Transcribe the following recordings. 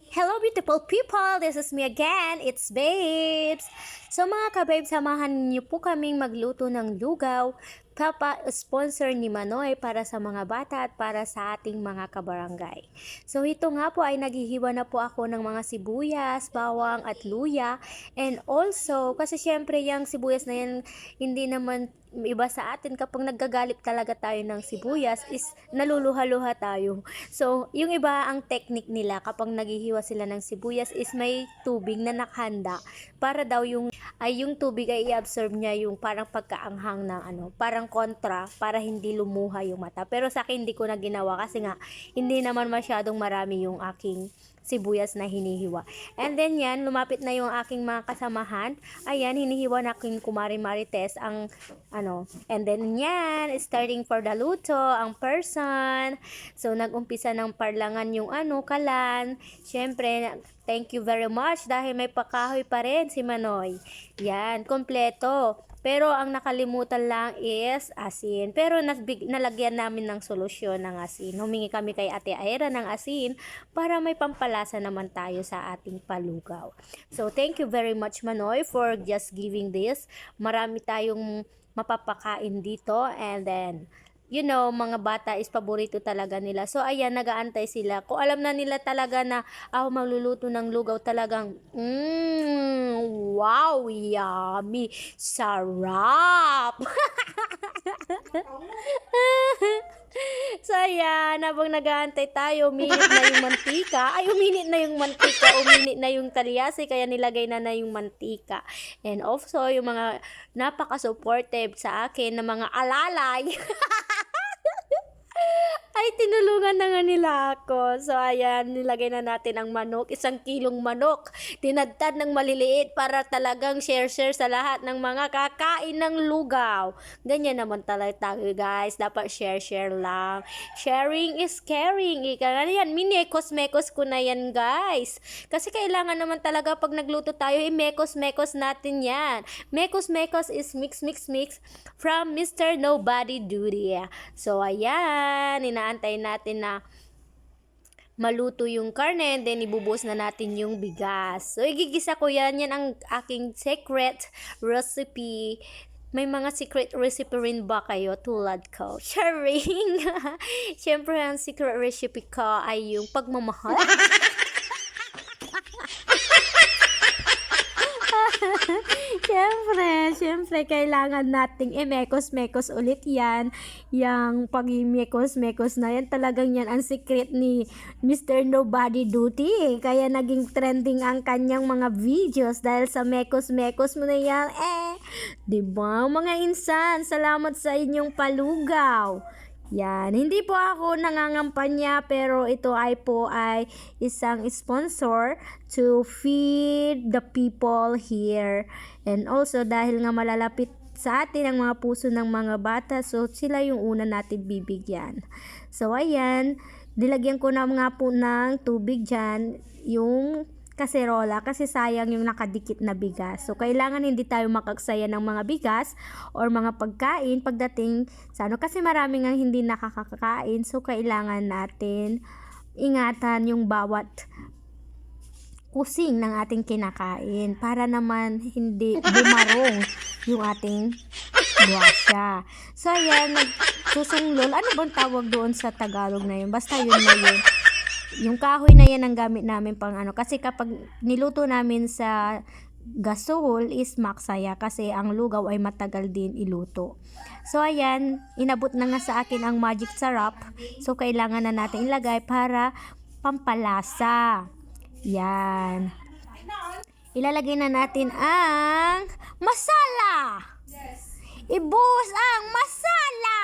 Hello beautiful people! This is me again, it's Babes! So mga ka-babes, samahan niyo po kaming magluto ng lugaw. Papa-sponsor ni Manoy para sa mga bata at para sa ating mga kabarangay. So ito nga po ay naghihiwa na po ako ng mga sibuyas, bawang at luya. And also, kasi syempre yung sibuyas na yan, hindi naman iba sa atin kapag naggagalit talaga tayo ng sibuyas is naluluha-luha tayo. So, yung iba ang technique nila kapag naghihiwa sila ng sibuyas is may tubig na nakahanda para daw yung tubig ay i-absorb niya yung parang pagkaanghang ng parang kontra para hindi lumuha yung mata. Pero sa akin hindi ko na ginawa kasi nga hindi naman masyadong marami yung aking sibuyas na hinihiwa. And then yan, lumapit na yung aking mga kasamahan. Ayan, hinihiwa na aking kumari Marites ang and then yan, starting for the luto, ang person. So, nag-umpisa ng parlangan yung kalan. Syempre, thank you very much dahil may pakahoy pa rin si Manoy. Yan, kompleto. Pero ang nakalimutan lang is asin. Pero nalagyan namin ng solusyon ng asin. Humingi kami kay Ate Aira ng asin para may pampalasa naman tayo sa ating palugaw. So, thank you very much Manoy for just giving this. Marami tayong mapapakain dito and then mga bata is paborito talaga nila. So, ayan, nagaantay sila. Kung alam na nila talaga na ako magluluto ng lugaw talagang, wow, yummy, sarap. So, ayan, habang nag-aantay tayo, uminit na yung mantika. Ay, uminit na yung mantika, uminit na yung talyasi, kaya nilagay na yung mantika. And also, yung mga napaka-supportive sa akin na mga alalay. Ay, tinulungan na nga nila ako. So, ayan, nilagay na natin ang manok. 1 kilong manok. Tinadtad ng maliliit para talagang share-share sa lahat ng mga kakain ng lugaw. Ganyan naman talaga tayo, guys. Dapat share-share lang. Sharing is caring. Ika nga yan, minekos-mekos ko na yan, guys. Kasi kailangan naman talaga pag nagluto tayo, mekos-mekos natin yan. Mekos-mekos is mix-mix-mix from Mr. Nobody Duty. So, ayan, inaantay natin na maluto yung karne, and then ibubuhos na natin yung bigas. So, igigisa ko yan. Yan ang aking secret recipe. May mga secret recipe rin ba kayo tulad ko? Sharing! Siyempre, ang secret recipe ko ay yung pagmamahal. Siyempre, kailangan nating i-mekos-mekos ulit yan. Yang pag-mekos-mekos na yan, talagang yan ang secret ni Mr. Nobody Duty. Kaya naging trending ang kanyang mga videos dahil sa mekos-mekos mo na yan. Diba mga insan, salamat sa inyong palugaw. Yan, hindi po ako nangangampanya pero ito ay isang sponsor to feed the people here. And also dahil nga malalapit sa atin ang mga puso ng mga bata, so sila yung una natin bibigyan. So ayan, nilagyan ko na nga po ng tubig dyan yung kaserola kasi sayang yung nakadikit na bigas. So, kailangan hindi tayo makagsaya ng mga bigas or mga pagkain pagdating sa kasi marami nga hindi nakakakain. So, kailangan natin ingatan yung bawat kusing ng ating kinakain para naman hindi bumarong yung ating guwasya. So, ayan, nagsusunglol. Ano bang tawag doon sa Tagalog na yun? Basta yun na yun. Yung kahoy na yan ang gamit namin pang kasi kapag niluto namin sa gasol is maksaya kasi ang lugaw ay matagal din iluto. So ayan, inabot na nga sa akin ang magic sarap. So kailangan na natin ilagay para pampalasa. Yan. Ilalagay na natin ang masala. Ibuhos ang masala.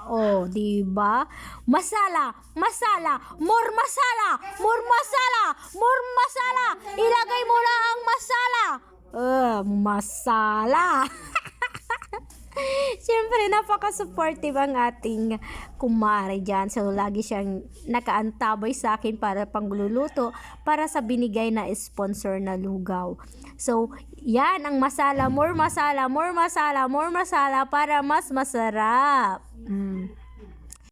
Oh, di ba? Masala, more masala, more masala, more masala. Ilagay mo na ang masala. Masala. Siyempre, napaka-supportive ang ating kumare dyan. So, lagi siyang nakaantabay sa akin para pangluluto para sa binigay na sponsor na lugaw. So, yan ang masala, more masala, more masala, more masala para mas masarap.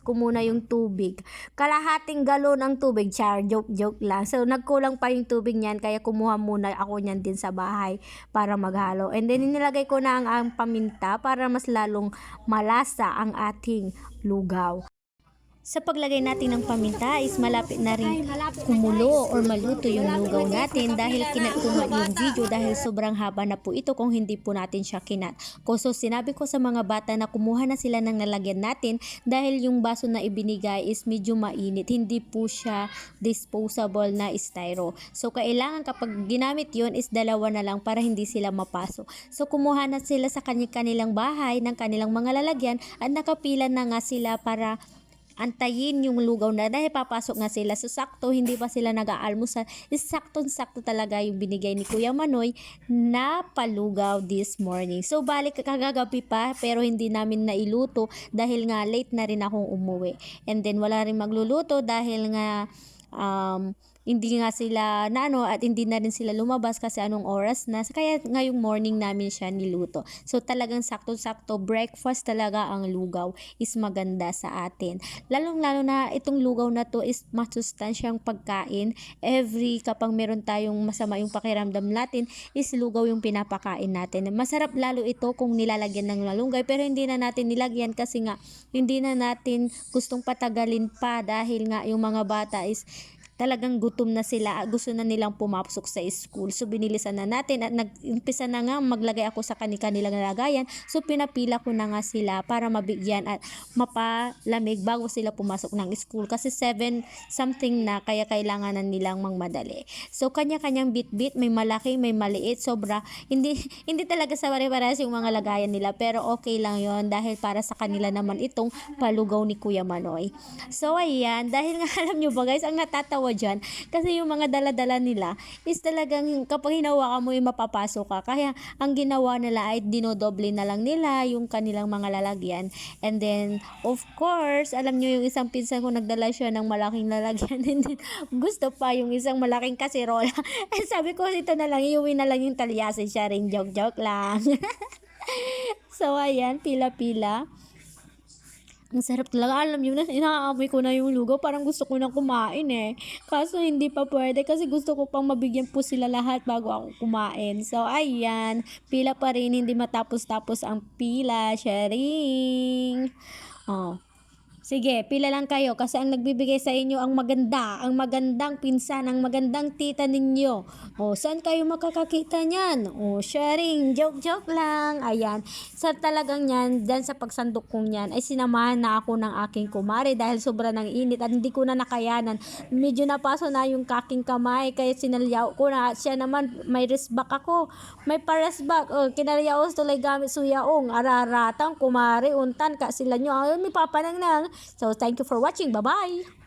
ko muna yung tubig. Kalahating galon ang tubig, char, joke lang. So nagkulang pa yung tubig niyan, kaya kumuha muna ako niyan din sa bahay para maghalo. And then inilagay ko na ang paminta para mas lalong malasa ang ating lugaw. Sa paglagay natin ng paminta is malapit na rin kumulo or maluto yung lugaw natin dahil kinat ko nga yung video dahil sobrang haba na po ito kung hindi po natin siya kinat. So sinabi ko sa mga bata na kumuha na sila ng nalagyan natin dahil yung baso na ibinigay is medyo mainit. Hindi po siya disposable na styro. So kailangan kapag ginamit yun is dalawa na lang para hindi sila mapaso. So kumuha na sila sa kanilang bahay ng kanilang mga lalagyan at nakapila na nga sila para antayin yung lugaw na dahil papasok nga sila. So sakto, hindi pa sila nag-aalmusal. Saktong-sakto talaga yung binigay ni Kuya Manoy na palugaw this morning. So balik kagagabi pa pero hindi namin nailuto dahil nga late na rin akong umuwi. And then wala rin magluluto dahil nga hindi nga sila at hindi na rin sila lumabas kasi anong oras na. Kaya ngayong morning namin siya niluto. So talagang sakto-sakto breakfast talaga ang lugaw is maganda sa atin. Lalong-lalo na itong lugaw na to is masustansyang pagkain. Kapag meron tayong masama yung pakiramdam natin is lugaw yung pinapakain natin. Masarap lalo ito kung nilalagyan ng malunggay pero hindi na natin nilagyan kasi nga hindi na natin gustong patagalin pa dahil nga yung mga bata is talagang gutom na sila, gusto na nilang pumapasok sa school. So binilisan na natin at nag-umpisa na nga maglagay ako sa kanilang lagayan. So pinapila ko na nga sila para mabigyan at mapalamig bago sila pumasok ng school kasi 7 something na kaya kailangan na nilang mangmadali. So kanya-kanyang bit-bit, may malaki, may maliit, sobra. Hindi talaga sa pare-parehas yung mga lagayan nila pero okay lang yon dahil para sa kanila naman itong palugaw ni Kuya Manoy. So ayan, dahil nga alam nyo ba guys, ang natatawa dyan kasi yung mga dala-dala nila is talagang kapag hinawakan mo yung mapapasok ka, kaya ang ginawa nila ay dinodoble na lang nila yung kanilang mga lalagyan. And then of course alam nyo yung isang pinsan ko nagdala siya ng malaking lalagyan and then gusto pa yung isang malaking kaserola. And sabi ko ito na lang, iuwi na lang yung talyasin, siya rin, joke lang. So ayan, pila-pila. Ang sarap talaga. Alam nyo na, inaamoy ko na yung lugaw. Parang gusto ko na kumain eh. Kaso hindi pa pwede kasi gusto ko pang mabigyan po sila lahat bago ako kumain. So, ayan. Pila pa rin. Hindi matapos-tapos ang pila. Sharing. Oh. Sige, pila lang kayo kasi ang nagbibigay sa inyo ang magandang pinsan, ang magandang tita ninyo. O, saan kayo makakakita niyan? O, sharing, joke lang. Ayan. Sa talagang yan, dyan sa pagsandok kong yan, ay sinamahan na ako ng aking kumare dahil sobra ng init at hindi ko na nakayanan. Medyo napaso na yung kaking kamay kaya sinalyaw ko na. Siya naman, may wristback ako. May parasback. O, kinaryaos tulay gamit suyaong. Araratang, kumare, untan, ka sila nyo. Ay, may papanang. So, thank you for watching. Bye-bye!